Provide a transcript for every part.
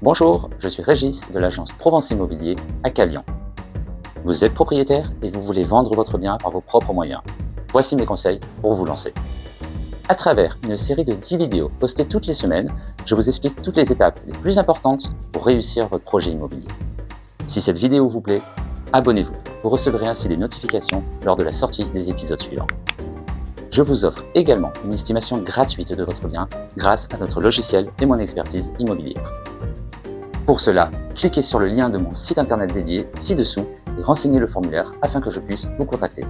Bonjour, je suis Régis de l'agence Provence Immobilier à Calion. Vous êtes propriétaire et vous voulez vendre votre bien par vos propres moyens. Voici mes conseils pour vous lancer. À travers une série de 10 vidéos postées toutes les semaines, je vous explique toutes les étapes les plus importantes pour réussir votre projet immobilier. Si cette vidéo vous plaît, abonnez-vous. Vous recevrez ainsi des notifications lors de la sortie des épisodes suivants. Je vous offre également une estimation gratuite de votre bien grâce à notre logiciel et mon expertise immobilière. Pour cela, cliquez sur le lien de mon site internet dédié ci-dessous et renseignez le formulaire afin que je puisse vous contacter.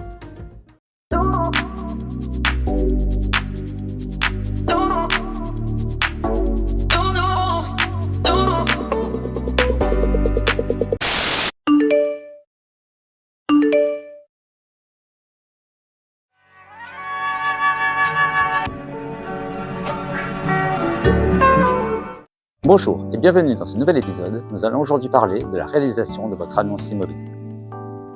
Bonjour et bienvenue dans ce nouvel épisode. Nous allons aujourd'hui parler de la réalisation de votre annonce immobilière.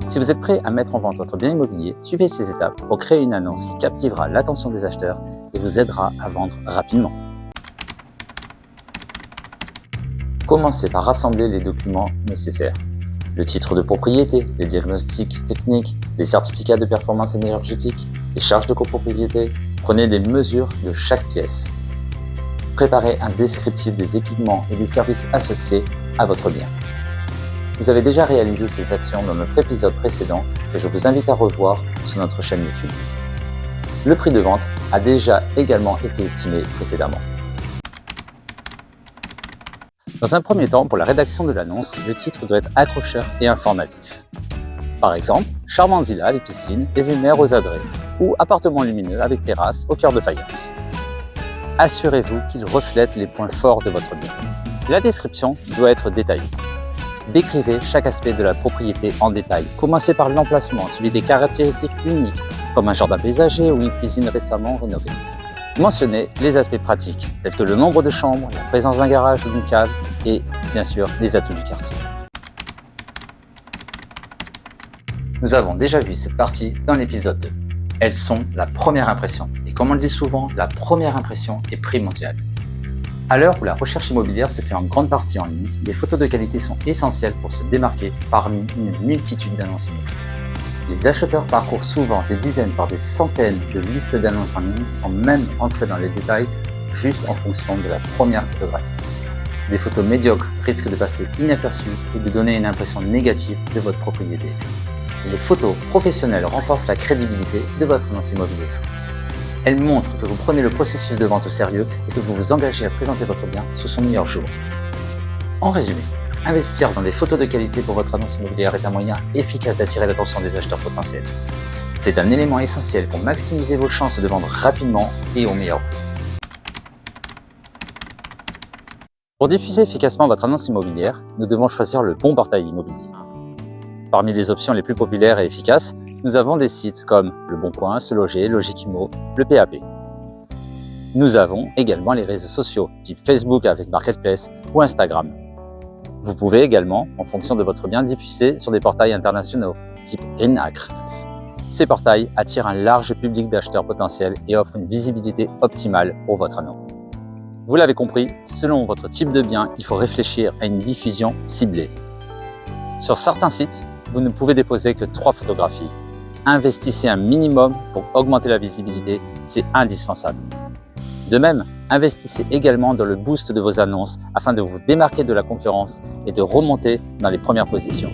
Si vous êtes prêt à mettre en vente votre bien immobilier, suivez ces étapes pour créer une annonce qui captivera l'attention des acheteurs et vous aidera à vendre rapidement. Commencez par rassembler les documents nécessaires. Le titre de propriété, les diagnostics techniques, les certificats de performance énergétique, les charges de copropriété. Prenez des mesures de chaque pièce. Préparez un descriptif des équipements et des services associés à votre bien. Vous avez déjà réalisé ces actions dans notre épisode précédent que je vous invite à revoir sur notre chaîne YouTube. Le prix de vente a déjà également été estimé précédemment. Dans un premier temps, pour la rédaction de l'annonce, le titre doit être accrocheur et informatif. Par exemple, charmante villa avec piscine et vue mer aux adrets, ou appartement lumineux avec terrasse au cœur de faïence. Assurez-vous qu'il reflète les points forts de votre bien. La description doit être détaillée. Décrivez chaque aspect de la propriété en détail. Commencez par l'emplacement, suivi des caractéristiques uniques, comme un jardin paysager ou une cuisine récemment rénovée. Mentionnez les aspects pratiques, tels que le nombre de chambres, la présence d'un garage ou d'une cave, et bien sûr les atouts du quartier. Nous avons déjà vu cette partie dans l'épisode 2. Elles sont la première impression. Et comme on le dit souvent, la première impression est primordiale. À l'heure où la recherche immobilière se fait en grande partie en ligne, les photos de qualité sont essentielles pour se démarquer parmi une multitude d'annonces immobilières. Les acheteurs parcourent souvent des dizaines voire des centaines de listes d'annonces en ligne sans même entrer dans les détails, juste en fonction de la première photographie. Des photos médiocres risquent de passer inaperçues et de donner une impression négative de votre propriété. Les photos professionnelles renforcent la crédibilité de votre annonce immobilière. Elles montrent que vous prenez le processus de vente au sérieux et que vous vous engagez à présenter votre bien sous son meilleur jour. En résumé, investir dans des photos de qualité pour votre annonce immobilière est un moyen efficace d'attirer l'attention des acheteurs potentiels. C'est un élément essentiel pour maximiser vos chances de vendre rapidement et au meilleur prix. Pour diffuser efficacement votre annonce immobilière, nous devons choisir le bon portail immobilier. Parmi les options les plus populaires et efficaces, nous avons des sites comme Le Bon Coin, Se Loger, Logic-Immo, le PAP. Nous avons également les réseaux sociaux, type Facebook avec Marketplace ou Instagram. Vous pouvez également, en fonction de votre bien, diffuser sur des portails internationaux, type Greenacre. Ces portails attirent un large public d'acheteurs potentiels et offrent une visibilité optimale pour votre annonce. Vous l'avez compris, selon votre type de bien, il faut réfléchir à une diffusion ciblée. Sur certains sites, vous ne pouvez déposer que 3 photographies. Investissez un minimum pour augmenter la visibilité, c'est indispensable. De même, investissez également dans le boost de vos annonces afin de vous démarquer de la concurrence et de remonter dans les premières positions.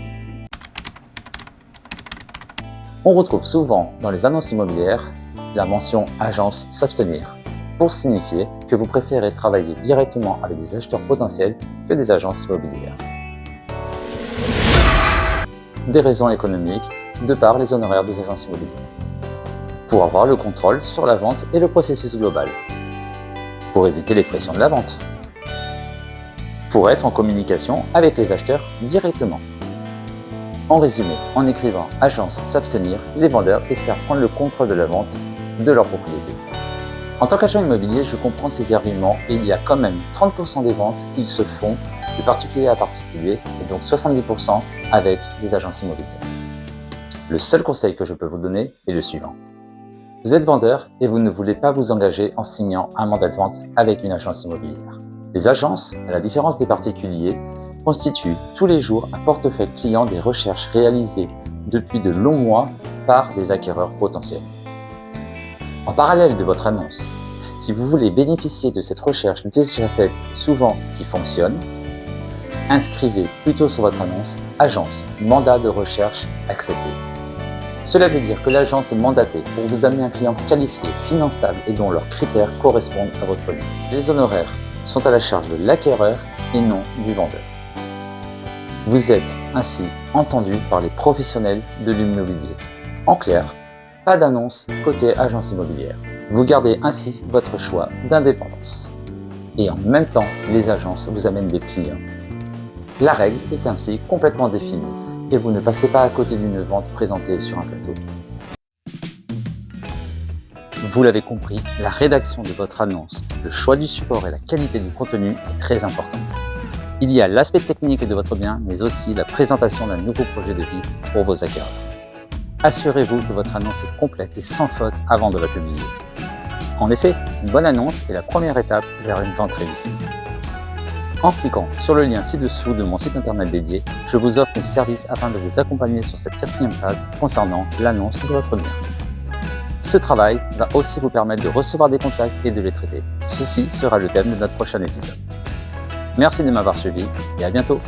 On retrouve souvent dans les annonces immobilières la mention « Agence s'abstenir » pour signifier que vous préférez travailler directement avec des acheteurs potentiels que des agences immobilières. Des raisons économiques, de par les honoraires des agences immobilières. Pour avoir le contrôle sur la vente et le processus global. Pour éviter les pressions de la vente. Pour être en communication avec les acheteurs directement. En résumé, en écrivant « Agence s'abstenir », les vendeurs espèrent prendre le contrôle de la vente de leur propriété. En tant qu'agent immobilier, je comprends ces arguments et il y a quand même 30% des ventes qui se font de particulier à particulier et donc 70% avec des agences immobilières. Le seul conseil que je peux vous donner est le suivant. Vous êtes vendeur et vous ne voulez pas vous engager en signant un mandat de vente avec une agence immobilière. Les agences, à la différence des particuliers, constituent tous les jours un portefeuille client des recherches réalisées depuis de longs mois par des acquéreurs potentiels. En parallèle de votre annonce, si vous voulez bénéficier de cette recherche déjà faite et souvent qui fonctionne, inscrivez plutôt sur votre annonce « Agence, mandat de recherche accepté ». Cela veut dire que l'agence est mandatée pour vous amener un client qualifié, finançable et dont leurs critères correspondent à votre niveau. Les honoraires sont à la charge de l'acquéreur et non du vendeur. Vous êtes ainsi entendu par les professionnels de l'immobilier. En clair, pas d'annonce côté agence immobilière. Vous gardez ainsi votre choix d'indépendance. Et en même temps, les agences vous amènent des clients. La règle est ainsi complètement définie et vous ne passez pas à côté d'une vente présentée sur un plateau. Vous l'avez compris, la rédaction de votre annonce, le choix du support et la qualité du contenu est très important. Il y a l'aspect technique de votre bien, mais aussi la présentation d'un nouveau projet de vie pour vos acquéreurs. Assurez-vous que votre annonce est complète et sans faute avant de la publier. En effet, une bonne annonce est la première étape vers une vente réussie. En cliquant sur le lien ci-dessous de mon site internet dédié, je vous offre mes services afin de vous accompagner sur cette 4e phase concernant l'annonce de votre bien. Ce travail va aussi vous permettre de recevoir des contacts et de les traiter. Ceci sera le thème de notre prochain épisode. Merci de m'avoir suivi et à bientôt.